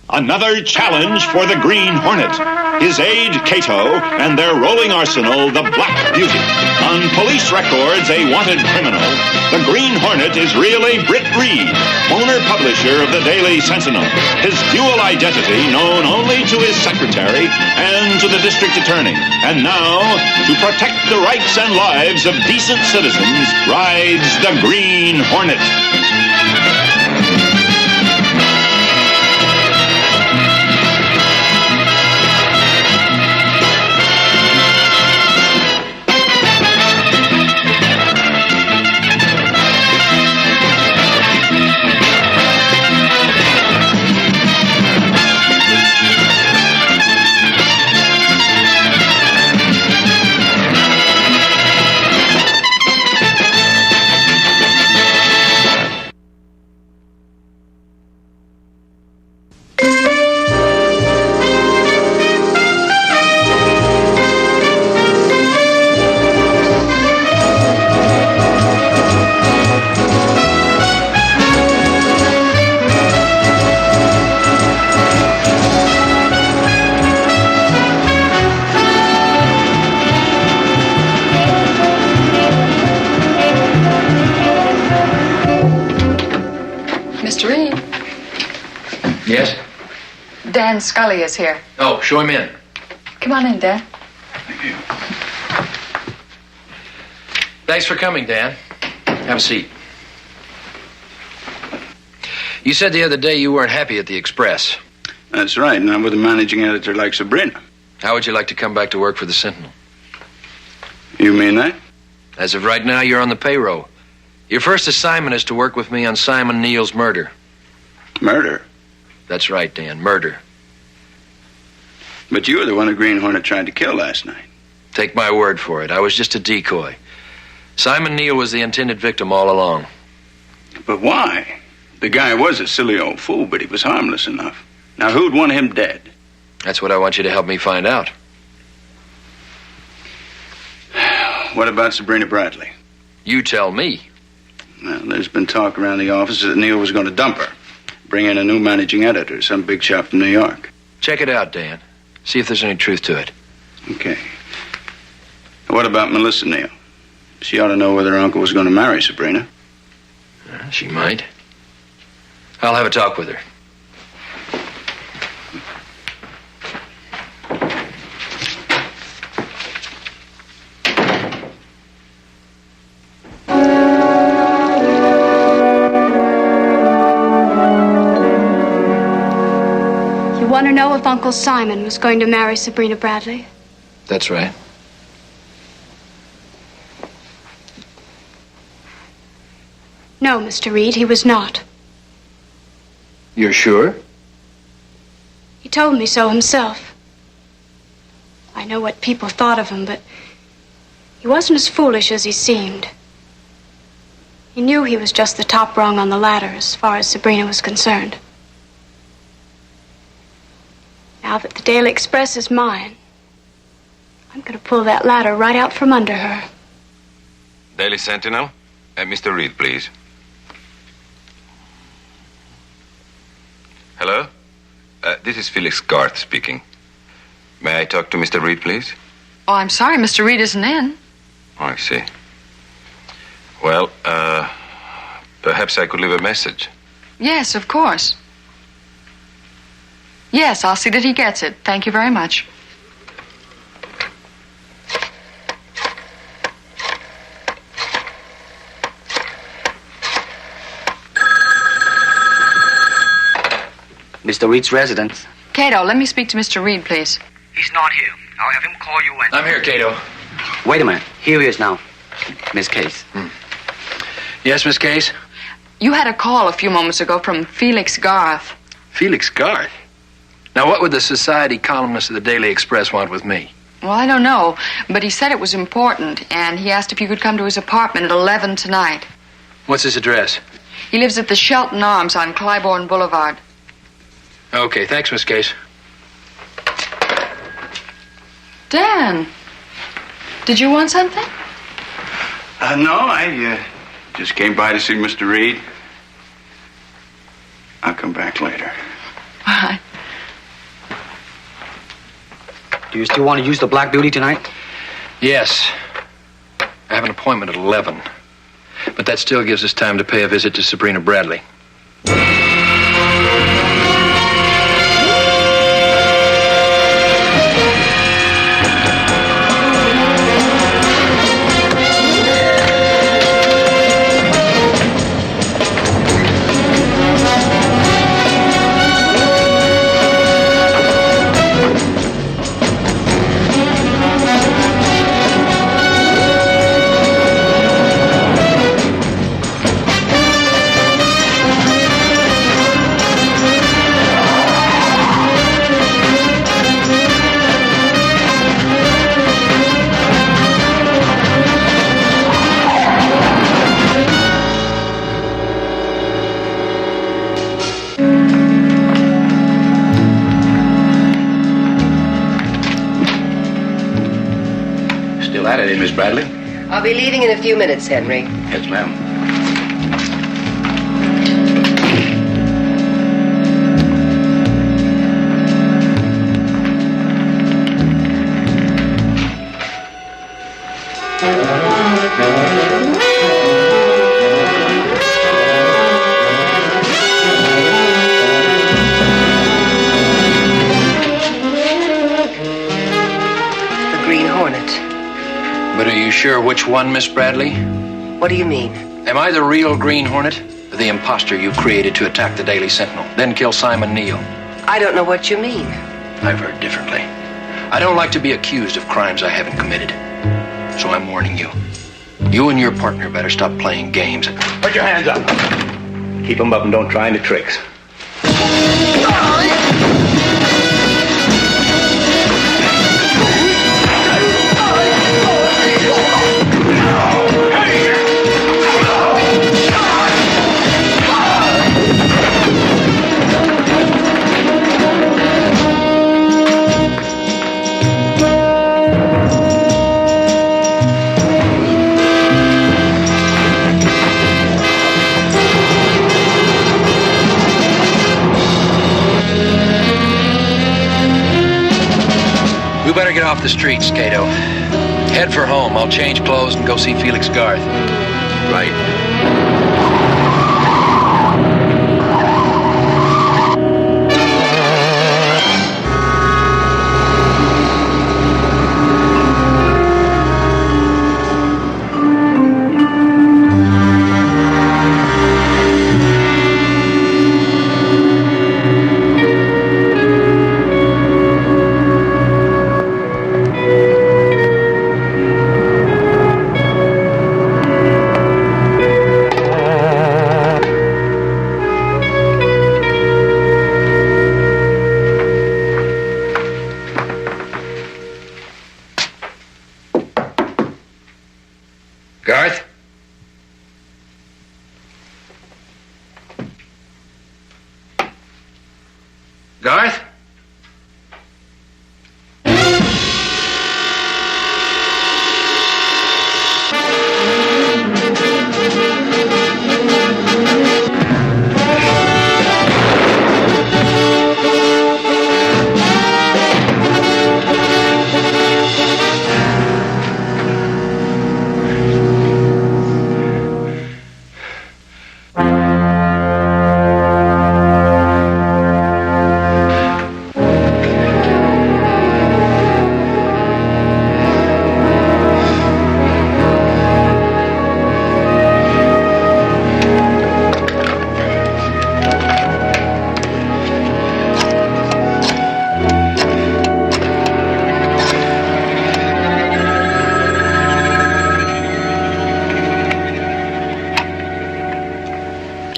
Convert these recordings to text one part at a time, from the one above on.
Another challenge for the Green Hornet. His aide, Cato, and their rolling arsenal, the Black Beauty. On police records, a wanted criminal. The Green Hornet is really Britt Reed, owner-publisher of the Daily Sentinel. His dual identity known only to his secretary and to the district attorney. And now, to protect the rights and lives of decent citizens, rides the Green Hornet. Mr. Reed. Yes? Dan Scully is here. Oh, show him in. Come on in, Dan. Thank you. Thanks for coming, Dan. Have a seat. You said the other day you weren't happy at the Express. That's right, not with a managing editor like Sabrina. How would you like to come back to work for the Sentinel? You mean that? As of right now, you're on the payroll. Your first assignment is to work with me on Simon Neal's murder. Murder? That's right, Dan, murder. But you were the one the Green Hornet tried to kill last night. Take my word for it. I was just a decoy. Simon Neal was the intended victim all along. But why? The guy was a silly old fool, but he was harmless enough. Now, who'd want him dead? That's what I want you to help me find out. What about Sabrina Bradley? You tell me. Well, there's been talk around the office that Neal was going to dump her. Bring in a new managing editor, some big shot from New York. Check it out, Dan. See if there's any truth to it. Okay. What about Melissa Neal? She ought to know whether her uncle was going to marry Sabrina. She might. I'll have a talk with her. You want to know if Uncle Simon was going to marry Sabrina Bradley? That's right. No, Mr. Reed, he was not. You're sure? He told me so himself. I know what people thought of him, but he wasn't as foolish as he seemed. He knew he was just the top rung on the ladder as far as Sabrina was concerned. Now that the Daily Express is mine, I'm going to pull that ladder right out from under her. Daily Sentinel? Mr. Reed, please. Hello? This is Felix Garth speaking. May I talk to Mr. Reed, please? Oh, I'm sorry, Mr. Reed isn't in. Oh, I see. Well, perhaps I could leave a message. Yes, of course. Yes, I'll see that he gets it. Thank you very much. Mr. Reed's residence. Cato, let me speak to Mr. Reed, please. He's not here. I'll have him call you when... I'm here, Cato. Wait a minute. Here he is now. Miss Case. Yes, Miss Case? You had a call a few moments ago from Felix Garth. Felix Garth? Now, what would the society columnist of the Daily Express want with me? Well, I don't know, but he said it was important, and he asked if you could come to his apartment at 11 tonight. What's his address? He lives at the Shelton Arms on Clybourne Boulevard. Okay, thanks, Miss Case. Dan, did you want something? No, I just came by to see Mr. Reed. I'll come back later. All right. Do you still want to use the Black Beauty tonight? Yes. I have an appointment at 11. But that still gives us time to pay a visit to Sabrina Bradley. Still at it, Miss Bradley? I'll be leaving in a few minutes, Henry. Yes, ma'am. The Green Hornet. But are you sure which one, Miss Bradley? What do you mean? Am I the real Green Hornet? Or the imposter you created to attack the Daily Sentinel, then kill Simon Neal? I don't know what you mean. I've heard differently. I don't like to be accused of crimes I haven't committed. So I'm warning you. You and your partner better stop playing games. Put your hands up. Keep them up and don't try any tricks. You better get off the streets, Cato. Head for home. I'll change clothes and go see Felix Garth. Right. Garth? Garth?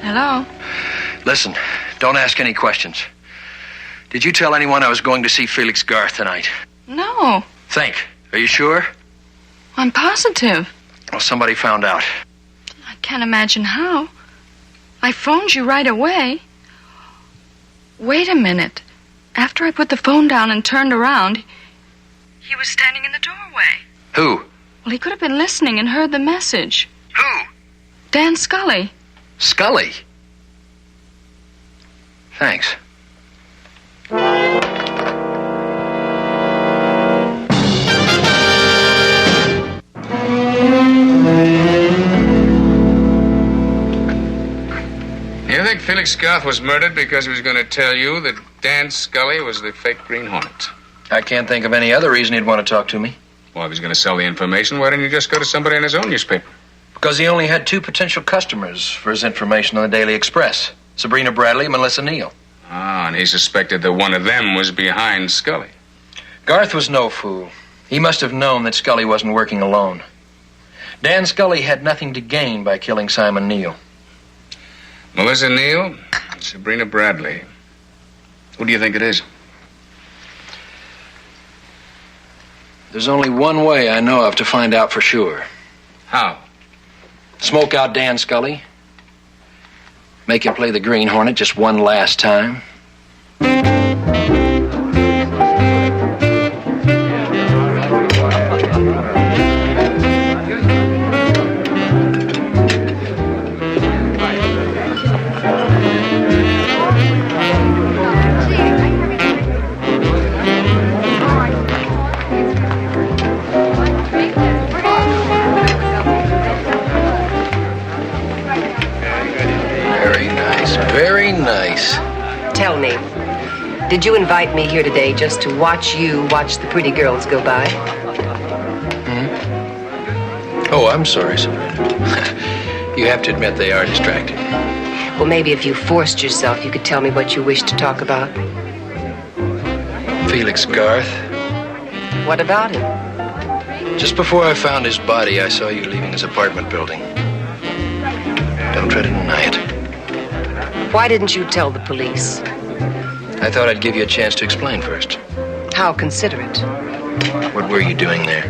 Hello? Listen, don't ask any questions. Did you tell anyone I was going to see Felix Garth tonight? No. Think. Are you sure? I'm positive. Well, somebody found out. I can't imagine how. I phoned you right away. Wait a minute. After I put the phone down and turned around, he was standing in the doorway. Who? Well, he could have been listening and heard the message. Who? Dan Scully. Scully? Thanks. Felix Garth was murdered because he was going to tell you that Dan Scully was the fake Green Hornet. I can't think of any other reason he'd want to talk to me. Well, if he's going to sell the information, why didn't he just go to somebody in his own newspaper? Because he only had 2 potential customers for his information on the Daily Express. Sabrina Bradley and Melissa Neal. Ah, and he suspected that one of them was behind Scully. Garth was no fool. He must have known that Scully wasn't working alone. Dan Scully had nothing to gain by killing Simon Neal. Melissa Neal, Sabrina Bradley. Who do you think it is? There's only one way I know of to find out for sure. How? Smoke out Dan Scully. Make him play the Green Hornet just one last time. Very nice. Tell me, did you invite me here today just to watch you watch the pretty girls go by? Oh, I'm sorry, Sabrina. You have to admit they are distracting. Well, maybe if you forced yourself, you could tell me what you wish to talk about. Felix Garth. What about him? Just before I found his body, I saw you leaving his apartment building. Don't try to deny it. Why didn't you tell the police? I thought I'd give you a chance to explain first. How considerate. What were you doing there?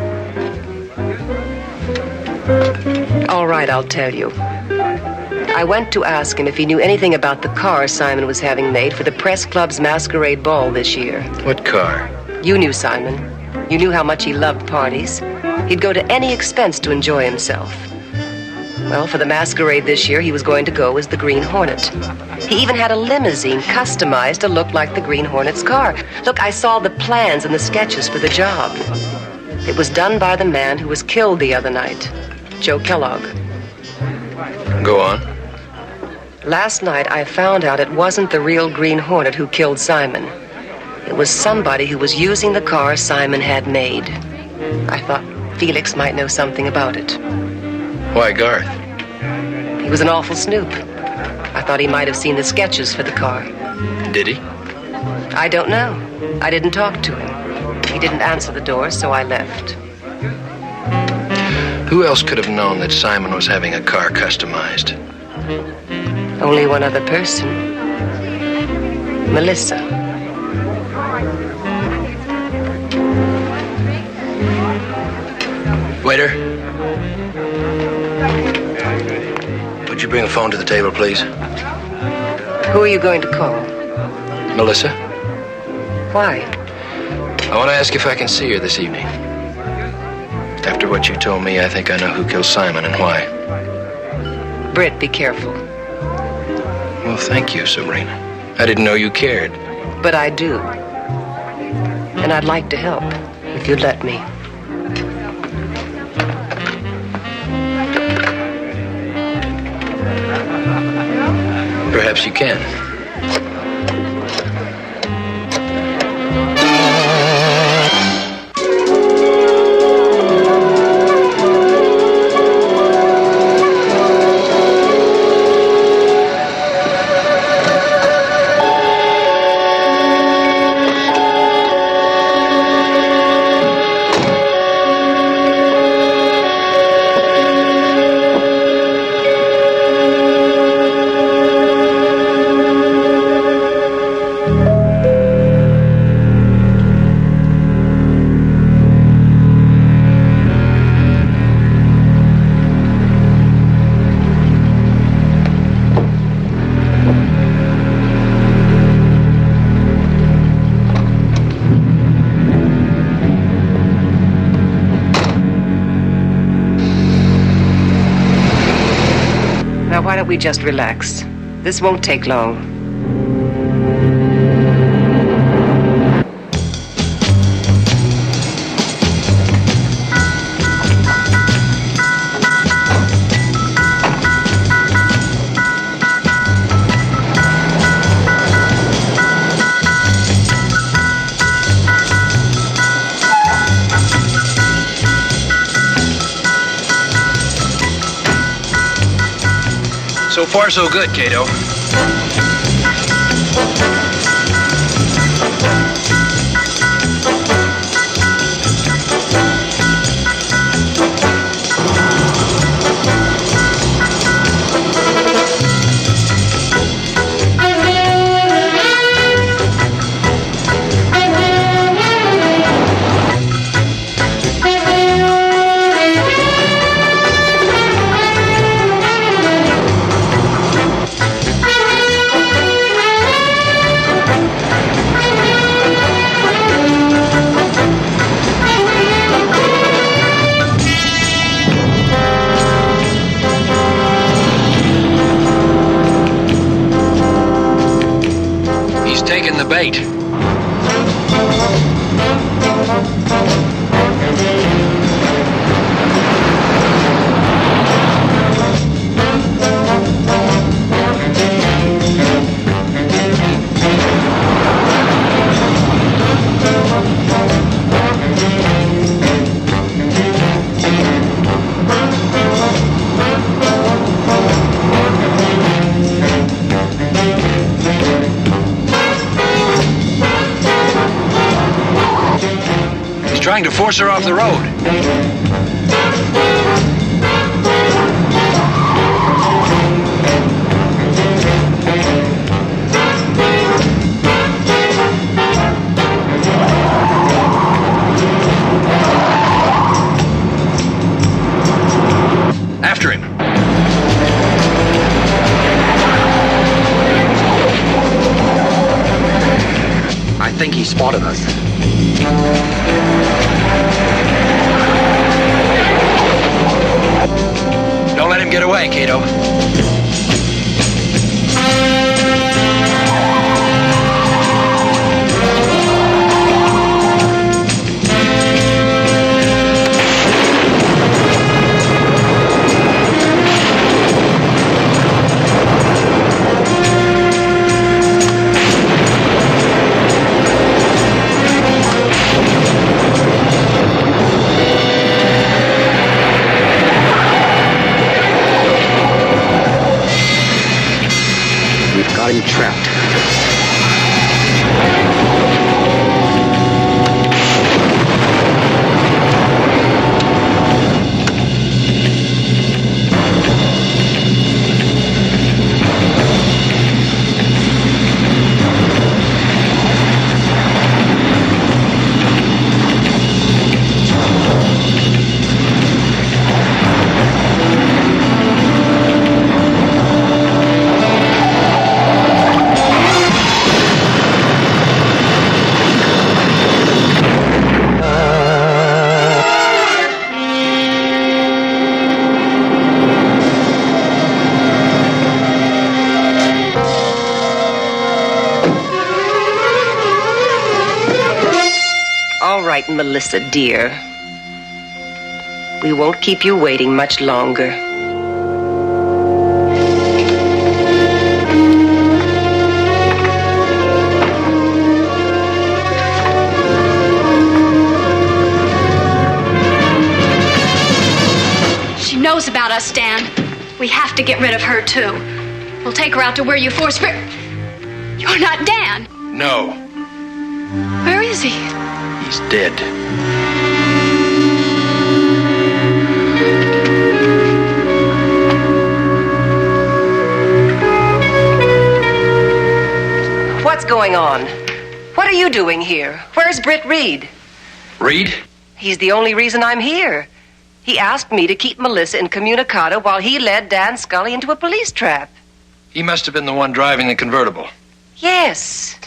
All right, I'll tell you. I went to ask him if he knew anything about the car Simon was having made for the Press Club's masquerade ball this year. What car? You knew Simon. You knew how much he loved parties. He'd go to any expense to enjoy himself. Well, for the masquerade this year, he was going to go as the Green Hornet. He even had a limousine customized to look like the Green Hornet's car. Look, I saw the plans and the sketches for the job. It was done by the man who was killed the other night, Joe Kellogg. Go on. Last night, I found out it wasn't the real Green Hornet who killed Simon. It was somebody who was using the car Simon had made. I thought Felix might know something about it. Why Garth? He was an awful snoop. I thought he might have seen the sketches for the car. Did he? I don't know. I didn't talk to him. He didn't answer the door, so I left. Who else could have known that Simon was having a car customized? Only one other person. Melissa. Waiter. Would you bring a phone to the table, please? Who are you going to call? Melissa. Why? I want to ask if I can see her this evening. After what you told me, I think I know who killed Simon and why. Britt, be careful. Well, thank you, Sabrina. I didn't know you cared. But I do. And I'd like to help, if you'd let me. Perhaps you can. Why don't we just relax? This won't take long. So far, so good, Cato. Taking the bait. Trying to force her off the road. After him. I think he spotted us. Don't let him get away, Cato. Got him trapped. right, Melissa, dear. We won't keep you waiting much longer. She knows about us, Dan. We have to get rid of her, too. We'll take her out to where you force her. You're not Dan. No. Where is he? He's dead. What's going on? What are you doing here? Where's Britt Reed? Reed? He's the only reason I'm here. He asked me to keep Melissa incommunicado while he led Dan Scully into a police trap. He must have been the one driving the convertible. Yes.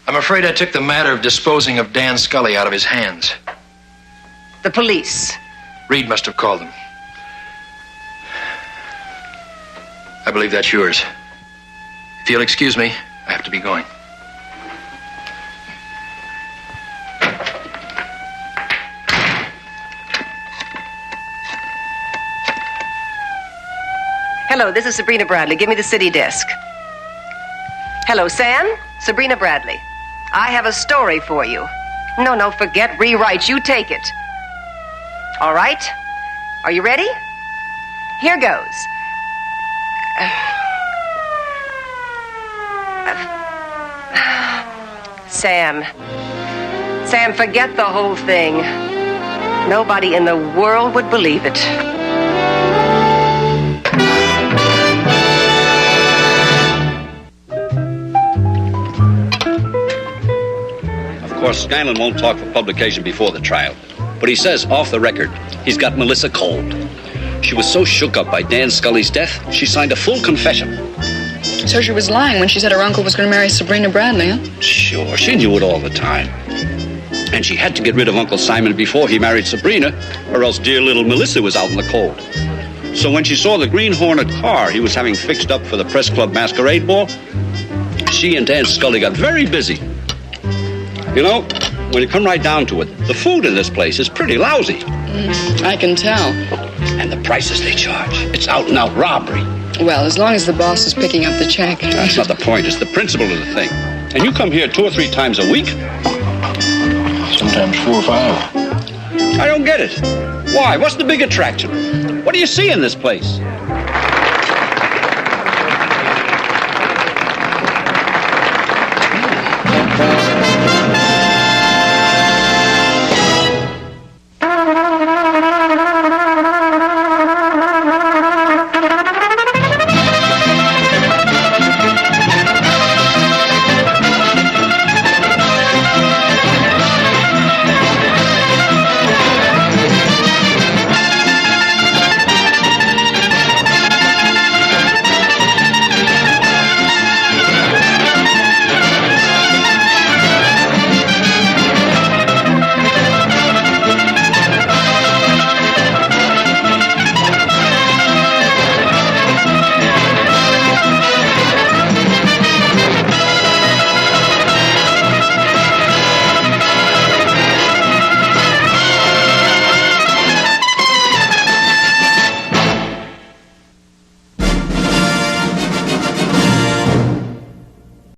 I'm afraid I took the matter of disposing of Dan Scully out of his hands. The police. Reed must have called them. I believe that's yours. If you'll excuse me, I have to be going. Hello, this is Sabrina Bradley. Give me the city desk. Hello, Sam? Sabrina Bradley. I have a story for you. No, forget rewrites. You take it. All right? Are you ready? Here goes. Sam. Sam, forget the whole thing. Nobody in the world would believe it. Of course, Scanlon won't talk for publication before the trial. But he says, off the record, he's got Melissa cold. She was so shook up by Dan Scully's death, she signed a full confession. So she was lying when she said her uncle was going to marry Sabrina Bradley, huh? Sure, she knew it all the time. And she had to get rid of Uncle Simon before he married Sabrina, or else dear little Melissa was out in the cold. So when she saw the Green Hornet car he was having fixed up for the Press Club masquerade ball, she and Dan Scully got very busy. You know, when you come right down to it, the food in this place is pretty lousy. I can tell. And the prices they charge, it's out-and-out robbery. Well, as long as the boss is picking up the check. That's not the point. It's the principle of the thing. And you come here 2 or 3 times a week? Sometimes 4 or 5. I don't get it. Why? What's the big attraction? What do you see in this place?